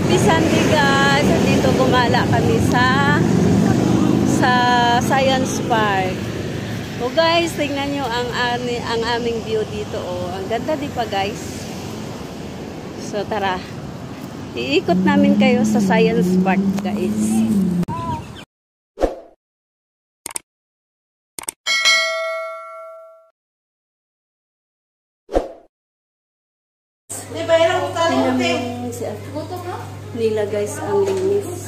Happy Sunday guys! Dito gumala kami sa Science Park. O guys, tingnan nyo ang aming view dito. Oh. Ang ganda di pa guys. So tara, iikot namin kayo sa Science Park guys. Nila guys ang linis.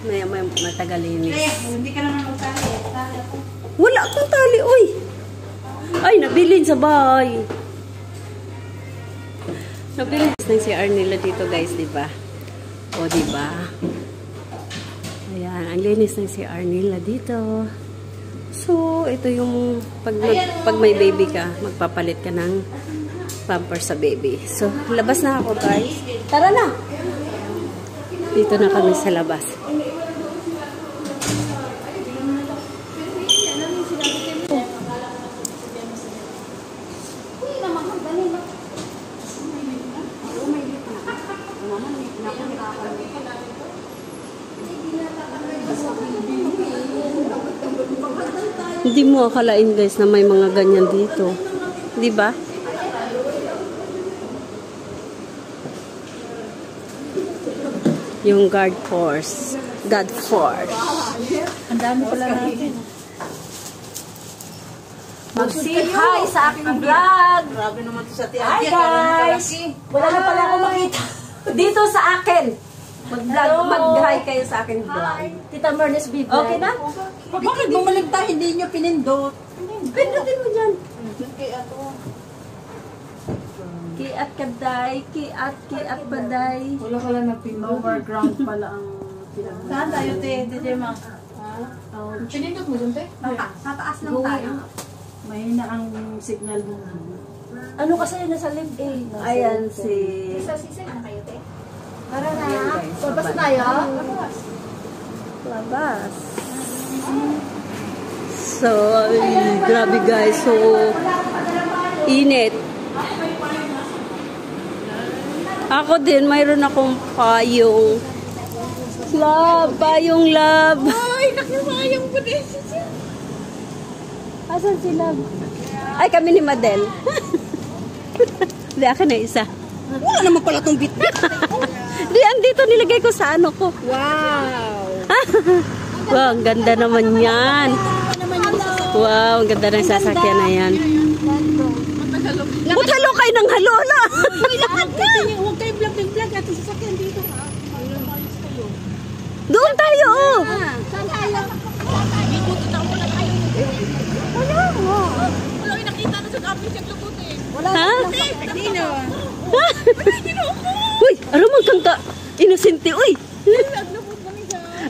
Maya matagalinis. Hindi ka naman magtali. Wala akong tali, uy. Ay, nabilin sa bahay. Nabilin na si Arnila dito guys, diba? O, diba? Ayan, ang linis na si Arnila dito. So, ito yung pag may baby ka, magpapalit ka ng pamper sa baby. So, labas na ako guys. Tara na! Dito na kami sa labas. Hindi mo akalain guys na may mga ganyan dito. Di ba? Yung God Force. Ang dami pala natin. Mag-say hi sa aking vlog. Grabe naman ito sa Hi guys! Wala na pala akong makita. Dito sa akin. Mag-hi kayo sa aking vlog. Tita Mernes B. Okay na? Bakit bumalik tayo? Hindi nyo pinindot. Pindutin mo dyan. Kiat kaday, kiat baday. Wala pala na pinindot. Overground pala ang pinindot. Saan tayo, Tete Ma? Pinindot mo dun, Te? Tataas lang tayo. Mahina ang signal mo. Ano kasi nasa live eh? Ayan si... Sa sisay na kayo, Te? Para na. Labas tayo? Labas. So, grabe guys. So, init. Ako din, mayroon akong payong. Payong love. Ay, nakipayong po din siya. Asan si love? Ay, kami ni Madel. Hindi, akin na isa. Wala naman pala itong bit-bit. Di, andito nilagay ko sa ano ko. Wow! Wow, ang ganda naman yan. Wow, ang ganda ng sasakyan na yan. Ba't halo kayo ng halo na? Lakad ka! Huwag kayo vlog at sasakyan dito ha. Doon tayo, oh. Saan tayo? Ikutin na muna tayo. Wala mo. Wala yung nakita na sa kapit siya lubutin. Wala Ha? Dino. Uy, aramang kang ka. Inosente, uy.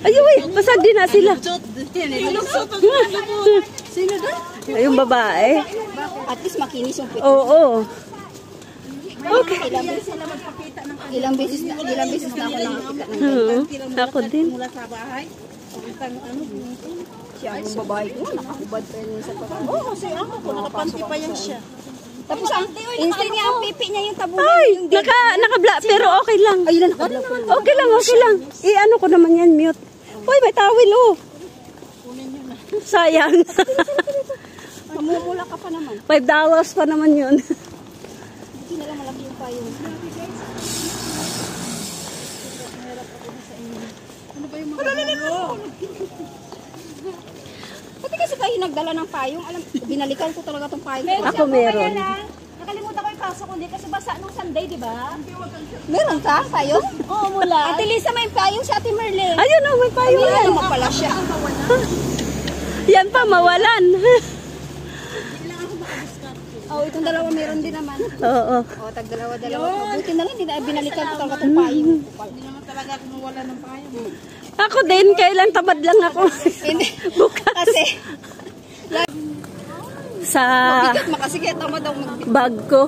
Ay, uy, pasag din na sila. Sino doon? Ay, yung babae. At least makinis yung pito. Oo. Okay. Ilang beses na ako nakakita ng Ako din. mula sa bahay. Siya ang babae ko, nakahubad pa yun sa pagkakas. Oo, kasi ako ko, nakapanti pa yan siya. Tapos instead niya ang pipi niya yung tabunan. Ay, naka-bla, pero okay lang. Ayun na, Okay lang. I-ano ko naman yan, mute. Uy, may tawil, oh. Sayang. mamumula ka pa naman. $5 pa naman yun. Hindi na lang malaki yung payong. Ano ba yung mga Pati kasi kayo nagdala ng payong. Alam, binalikan ko talaga tong payong. Ako meron. Nakalimutan ko yung pasok ko. Hindi kasi basa nung Sunday, di ba? Meron ka? Payong? Oo, mula. Ate Lisa, may payong si Ate Merle. Ayun, oh, may payong yan. Ano pala siya? Yan pa, mawalan. Oh, itong dalawa meron din naman. Oo. Oh, tag-dalawa. Buti na lang, hindi na binalikan ko talaga itong payong. Hindi naman talaga ako mawala ng payong. Ako din, kailan tamad lang ako. Hindi. Bukas. Kasi, sa mabigat makasi kaya tamad ako magbigat. bag ko.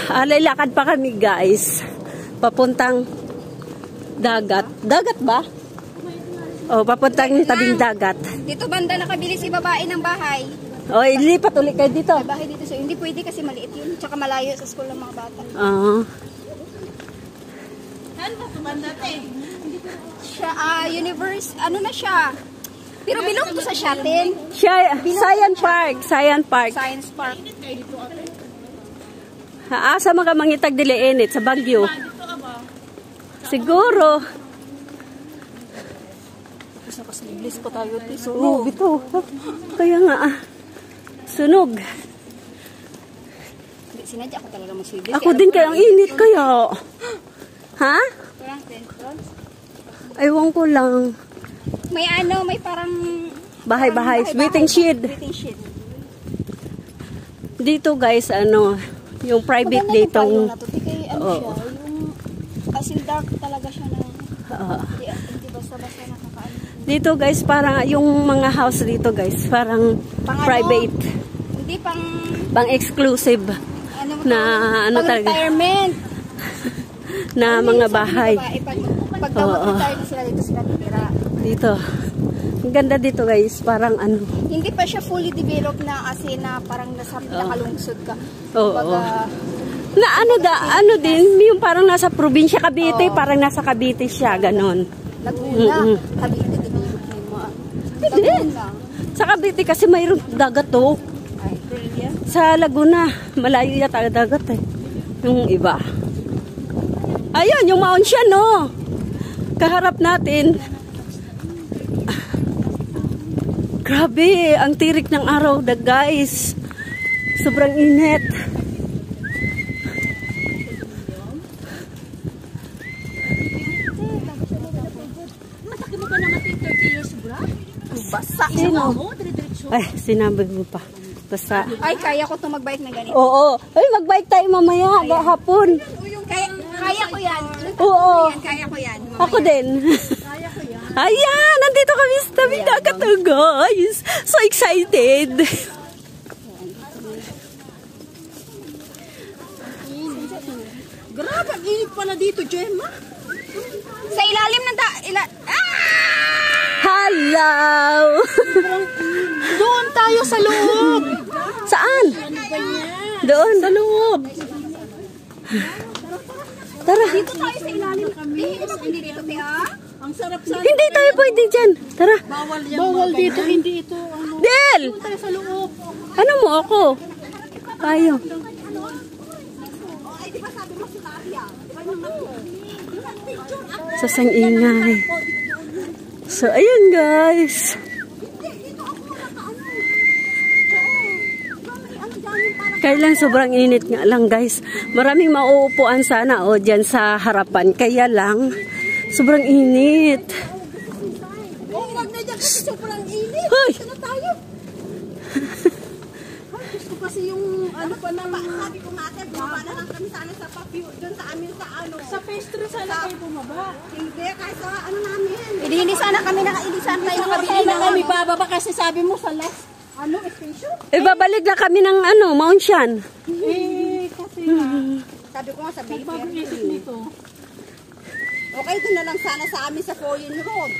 Alay, lakad pa kami guys. Papuntang dagat. Dagat ba? Oh, papuntang tabing dagat. Dito banda nakabili si babae ng bahay. O, ilipat ulit kayo dito. May bahay dito. So, hindi pwede kasi maliit yun. Tsaka malayo sa school ng mga bata. Oo. Saan ba tumanda eh? Siya, ano na siya? Pero belong to sa Shatin. Science Park. Science Park. Science Park. Asa mga mangitag dili init sa Baguio. Siguro. Gusto kasi iblis pa tayo. Oo, bito. Kaya nga sunog. Sinadya ako talaga mag-siblis. Ako din kaya ang init kaya. Ha? Parang entrance. Aywan ko lang. May may parang Bahay-bahay. Waiting shed. Waiting shed. Dito guys, yung private Maganda dito. yung siya, yung kasi dark talaga siya na. Hindi basta-basta nakakaano. Dito guys, parang yung mga house dito guys, parang private. Hindi pang exclusive. Na talaga. Retirement. Na mga bahay. Pag retire sila dito sila titira. Dito. Ang ganda dito guys, parang Hindi pa siya fully developed na kasi na parang nakalungsod ka. Oo. Na din, yung parang nasa probinsya Cavite, parang nasa Cavite siya, ganon. Laguna, Cavite, Hindi. Sa Cavite kasi mayroong dagat to. Ay, brilliant. Sa Laguna, malayo yata dagat eh. Yung iba. Ayun, yung Mount siya, no? Kaharap natin. Grabe, ang tirik ng araw, guys. Sobrang init. Masakit mo ka naman 30 years, bra? Basa. Sino? Ay, sinabi mo pa. Basta. Ay, kaya ko itong magbike na ganito. Oo. Ay, magbike tayo mamaya, hapon. Kaya ko yan. Oo. Kaya ko yan. Mamaya. Ako din. Kaya ko yan. Ayan, nandito kami sa tabi dagat, guys. So excited. Grabe, ang init pala dito, Gemma. Sa ilalim ng Hello! Doon tayo sa loob. Saan? Doon. Sa loob. Tara. Dito tayo sa ilalim. Hindi dito, Tia. Ang sarap sa... Hindi tayo pwede dyan. Tara. Bawal dito, hindi ito. Del! Doon tayo sa loob. Ano mo ako? Tayo. Sasang ingay. So, ayun guys. Kailan sobrang init nga lang guys. Maraming mauupuan sana dyan sa harapan. Kaya lang, sobrang init. Oh, wag na dyan kasi sobrang init. Hoy! Saan tayo? Gusto kasi yung pa naman. Sabi ko nga, bumaba na lang kami sana sa papio. Doon sa amin sa Sa pastry sana kayo bumaba. Hindi, kahit sa namin. Hindi sana kami hindi sana tayo nakabili na kami bababa kasi sabi mo sa last station? Babalik na kami ng Mount Shan. Kasi nga. Sabi ko nga sa baby. Pag-isip nito. Okay, doon na lang sana sa amin sa Foreign Road.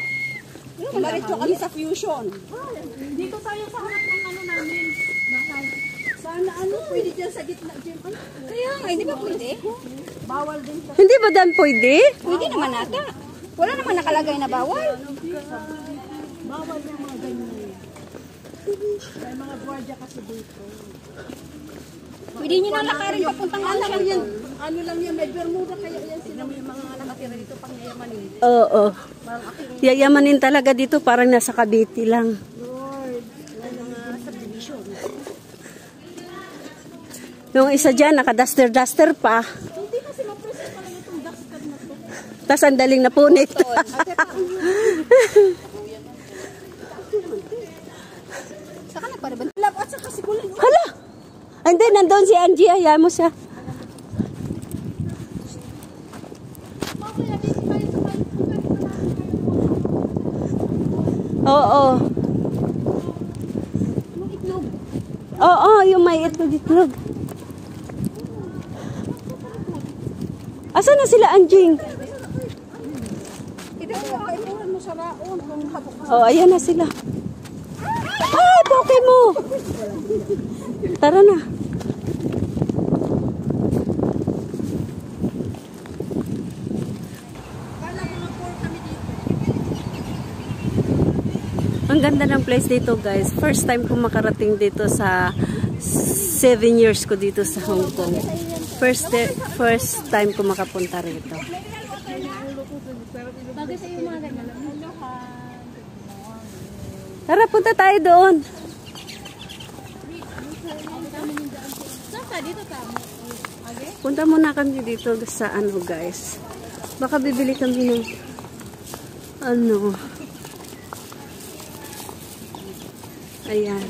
Maritso kami sa Fusion. Dito tayo sa harap ng namin. Sana pwede dyan sa gitna. Kaya nga, hindi ba pwede? Bawal din sa... Hindi ba dan pwede? Pwede naman ata. Wala naman nakalagay na bawal. Bawal yung mga ganyan. May mga gwardiya kasi dito. Pwede nyo na lakarin papuntang Ocean to. Ano lang yan, may bermuda kaya yan sila may mga nakatira dito pang yayamanin. Oo. Yayamanin talaga dito, parang nasa Cavite lang. Lord, mga subdivision. Yung isa dyan, naka-duster-duster pa. Hindi kasi ma-process pa lang itong dustcard na to. Tapos ang daling napunit. Saka nagparaban. At saka sigulan. Hala! Hindi, nandun si Angie. Ayaw mo siya. Oo. Oo, yung may itlog. Asan na sila, Anjing? Ito ko kailangan mo sa raon kung habok. Oh, ayan na sila. Ay, poke mo! Tara na. Ang ganda ng place dito, guys. First time ko makarating dito sa 7 years ko dito sa Hong Kong. First time ko makapunta rito. Bagay sa iyo mga ganyan. Tara, punta tayo doon. Saan ka? Dito ka? Punta muna kami dito sa ano, guys. Baka bibili kami ng ano. Ayan.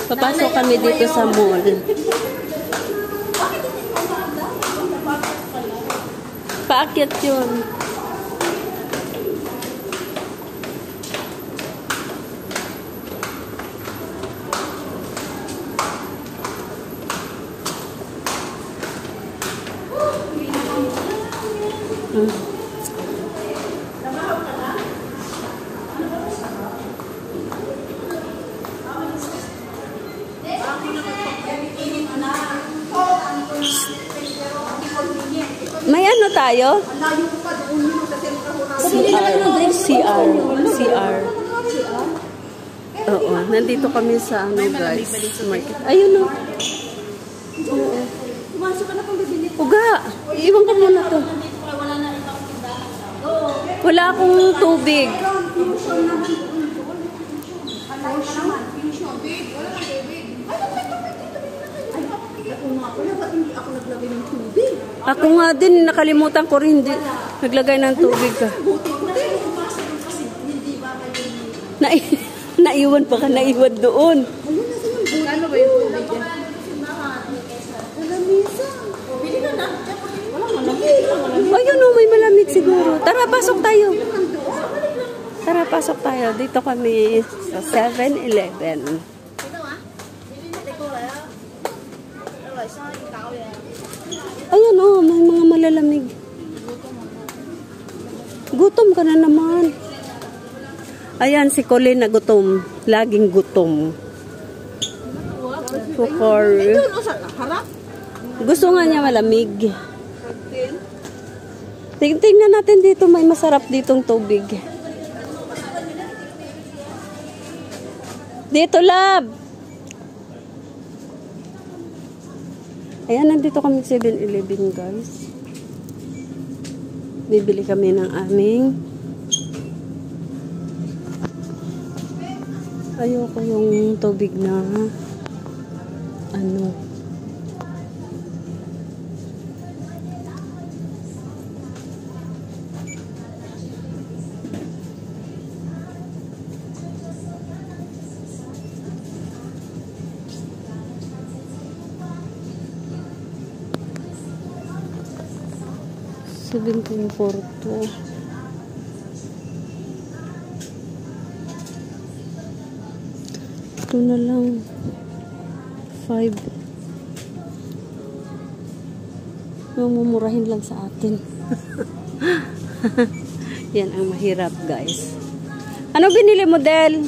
Papasok kami dito sa mall. Paakyat yun. May ano tayo? CR. Oo, nandito kami sa ano, guys, market. Ayun o. Oo. Uga, iiwan ka muna to. Wala akong tubig. Ako nga din, nakalimutan ko rin, naglagay ng tubig ka. Naiwan pa ka, naiwan doon. Ano ba yung tubig yan? Ayun o, may malamig siguro. Tara, pasok tayo. Tara, pasok tayo. Dito kami sa 7-Eleven. Ayun o, may mga malalamig. Gutom ka na naman. Ayan, si Colin na gutom. Laging gutom. Sukar. Gusto nga niya malamig. Tingnan natin dito, may masarap ditong tubig. Dito, love! Ayan, nandito kami 7-Eleven, guys. Bibili kami ng aming ayoko yung tubig na ano. $17.42. Ito na lang 5. Mamumurahin lang sa atin. Yan ang mahirap, guys. Ano binili mo, Del?